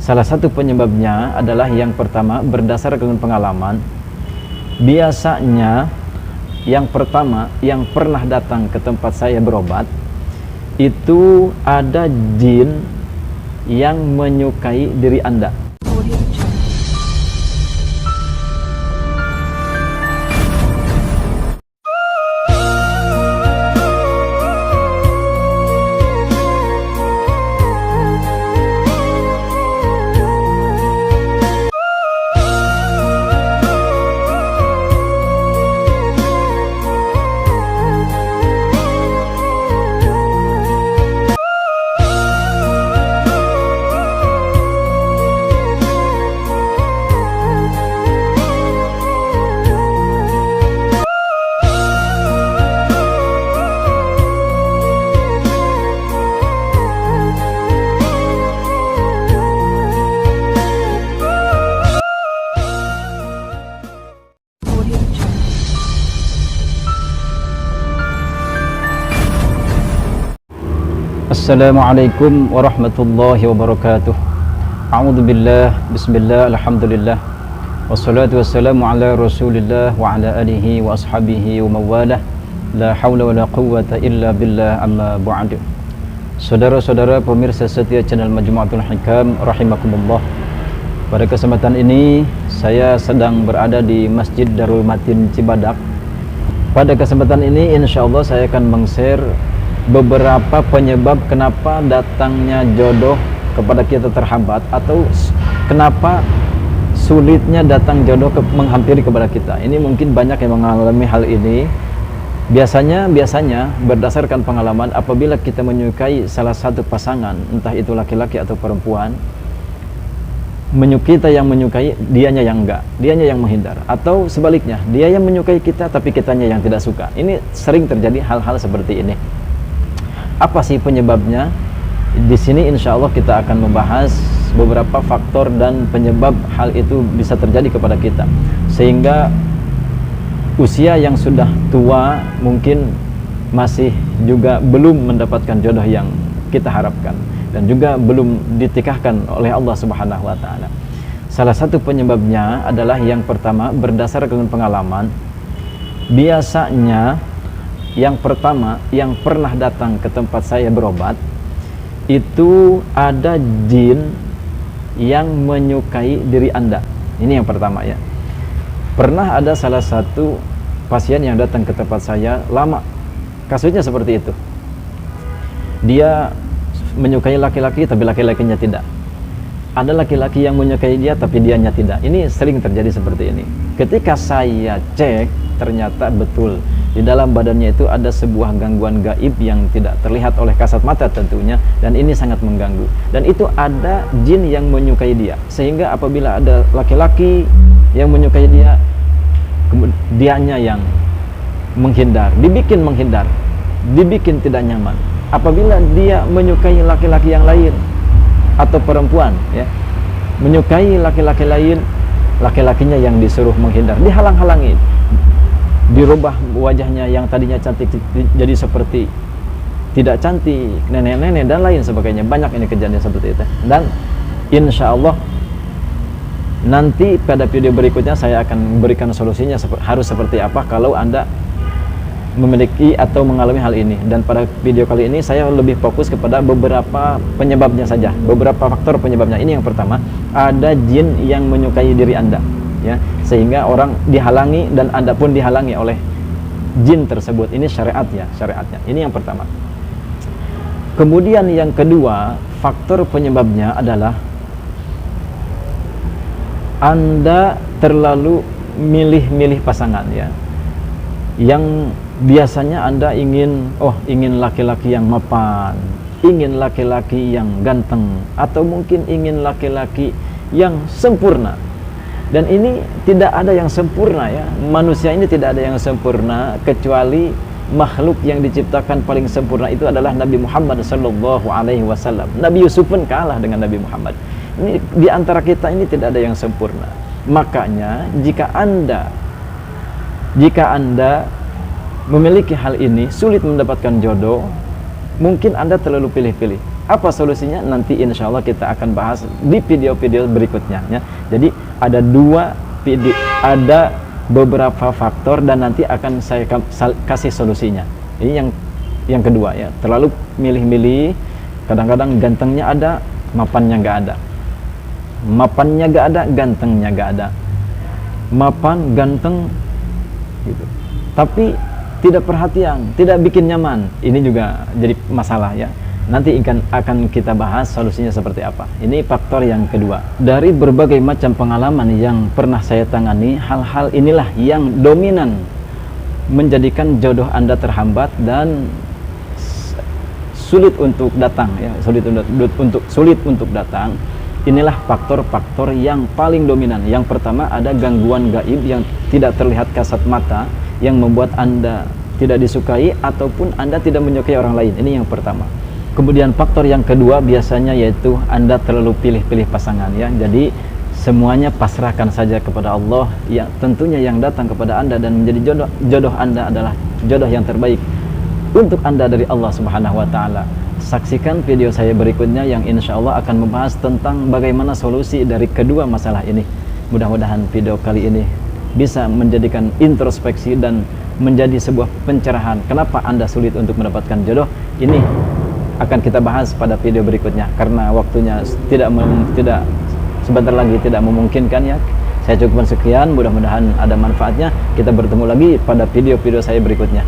Salah satu penyebabnya adalah yang pertama, berdasarkan pengalaman. Biasanya yang pertama yang pernah datang ke tempat saya berobat itu ada jin yang menyukai diri Anda. Assalamualaikum warahmatullahi wabarakatuh. A'udzu billah, bismillah, alhamdulillah. Wassalatu wassalamu ala Rasulillah wa ala alihi wa ashabihi wa mawalah. La haula wala quwwata illa billah, amma ba'du. Saudara-saudara pemirsa setia channel Majmu'atul Hikam rahimakumullah. Pada kesempatan ini saya sedang berada di Masjid Darul Matin Cibadak. Pada kesempatan ini insyaallah saya akan meng-share beberapa penyebab kenapa datangnya jodoh kepada kita terhambat, atau kenapa sulitnya datang jodoh menghampiri kepada kita. Ini mungkin banyak yang mengalami hal ini. Biasanya berdasarkan pengalaman, apabila kita menyukai salah satu pasangan, entah itu laki-laki atau perempuan, kita yang menyukai, dianya yang enggak, dianya yang menghindar, atau sebaliknya, dia yang menyukai kita tapi kitanya yang tidak suka. Ini sering terjadi hal-hal seperti ini. Apa sih penyebabnya? Di sini insya Allah kita akan membahas beberapa faktor dan penyebab hal itu bisa terjadi kepada kita, sehingga usia yang sudah tua mungkin masih juga belum mendapatkan jodoh yang kita harapkan, dan juga belum ditikahkan oleh Allah Subhanahu wa Ta'ala. Salah satu penyebabnya adalah yang pertama, berdasarkan pengalaman. Biasanya yang pertama yang pernah datang ke tempat saya berobat itu ada jin yang menyukai diri Anda. Ini yang pertama ya. Pernah ada salah satu pasien yang datang ke tempat saya lama. Kasusnya seperti itu. Dia menyukai laki-laki tapi laki-lakinya tidak. Ada laki-laki yang menyukai dia tapi dianya tidak. Ini sering terjadi seperti ini. Ketika saya cek, ternyata betul di dalam badannya itu ada sebuah gangguan gaib yang tidak terlihat oleh kasat mata tentunya, dan ini sangat mengganggu. Dan itu ada jin yang menyukai dia, sehingga apabila ada laki-laki yang menyukai dia, dianya yang menghindar, dibikin tidak nyaman. Apabila dia menyukai laki-laki yang lain atau perempuan ya, menyukai laki-laki lain, laki-lakinya yang disuruh menghindar, dihalang-halangi, dirubah wajahnya yang tadinya cantik jadi seperti tidak cantik, nenek-nenek dan lain sebagainya. Banyak ini kejadian seperti itu. Dan insya Allah nanti pada video berikutnya saya akan memberikan solusinya harus seperti apa kalau Anda memiliki atau mengalami hal ini. Dan pada video kali ini saya lebih fokus kepada beberapa penyebabnya saja, beberapa faktor penyebabnya. Ini yang pertama, ada jin yang menyukai diri Anda ya, sehingga orang dihalangi dan Anda pun dihalangi oleh jin tersebut. Ini syariatnya. Ini yang pertama. Kemudian yang kedua, faktor penyebabnya adalah Anda terlalu milih-milih pasangan ya. Yang biasanya Anda ingin laki-laki yang mapan, ingin laki-laki yang ganteng, atau mungkin ingin laki-laki yang sempurna. Dan ini tidak ada yang sempurna ya. Manusia ini tidak ada yang sempurna, kecuali makhluk yang diciptakan paling sempurna itu adalah Nabi Muhammad sallallahu alaihi wasallam. Nabi Yusuf pun kalah dengan Nabi Muhammad. Ini di antara kita ini tidak ada yang sempurna. Makanya jika Anda memiliki hal ini, sulit mendapatkan jodoh, mungkin Anda terlalu pilih-pilih. Apa solusinya? Nanti insya Allah kita akan bahas di video-video berikutnya ya. Jadi ada ada beberapa faktor dan nanti akan saya kasih solusinya. Ini yang kedua ya. Terlalu milih-milih, kadang-kadang gantengnya ada, mapannya nggak ada. Mapannya nggak ada, gantengnya nggak ada. Mapan, ganteng gitu. Tapi tidak perhatian, tidak bikin nyaman. Ini juga jadi masalah ya. Nanti akan kita bahas solusinya seperti apa. Ini faktor yang kedua. Dari berbagai macam pengalaman yang pernah saya tangani, hal-hal inilah yang dominan menjadikan jodoh Anda terhambat dan sulit untuk datang ya, sulit untuk datang. Inilah faktor-faktor yang paling dominan. Yang pertama, ada gangguan gaib yang tidak terlihat kasat mata yang membuat Anda tidak disukai ataupun Anda tidak menyukai orang lain. Ini yang pertama. Kemudian faktor yang kedua biasanya yaitu Anda terlalu pilih-pilih pasangan ya. Jadi semuanya pasrahkan saja kepada Allah ya, tentunya yang datang kepada Anda dan menjadi jodoh Anda adalah jodoh yang terbaik untuk Anda dari Allah Subhanahu wa taala. Saksikan video saya berikutnya yang insya Allah akan membahas tentang bagaimana solusi dari kedua masalah ini. Mudah-mudahan video kali ini bisa menjadikan introspeksi dan menjadi sebuah pencerahan kenapa Anda sulit untuk mendapatkan jodoh. Ini akan kita bahas pada video berikutnya karena waktunya tidak sebentar lagi tidak memungkinkan ya. Saya cukupkan sekian, mudah-mudahan ada manfaatnya. Kita bertemu lagi pada video-video saya berikutnya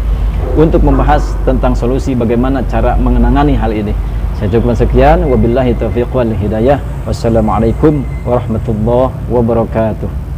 untuk membahas tentang solusi bagaimana cara mengenangani hal ini. Saya cukupkan sekian, wabillahi taufiq wal hidayah. Wassalamualaikum warahmatullahi wabarakatuh.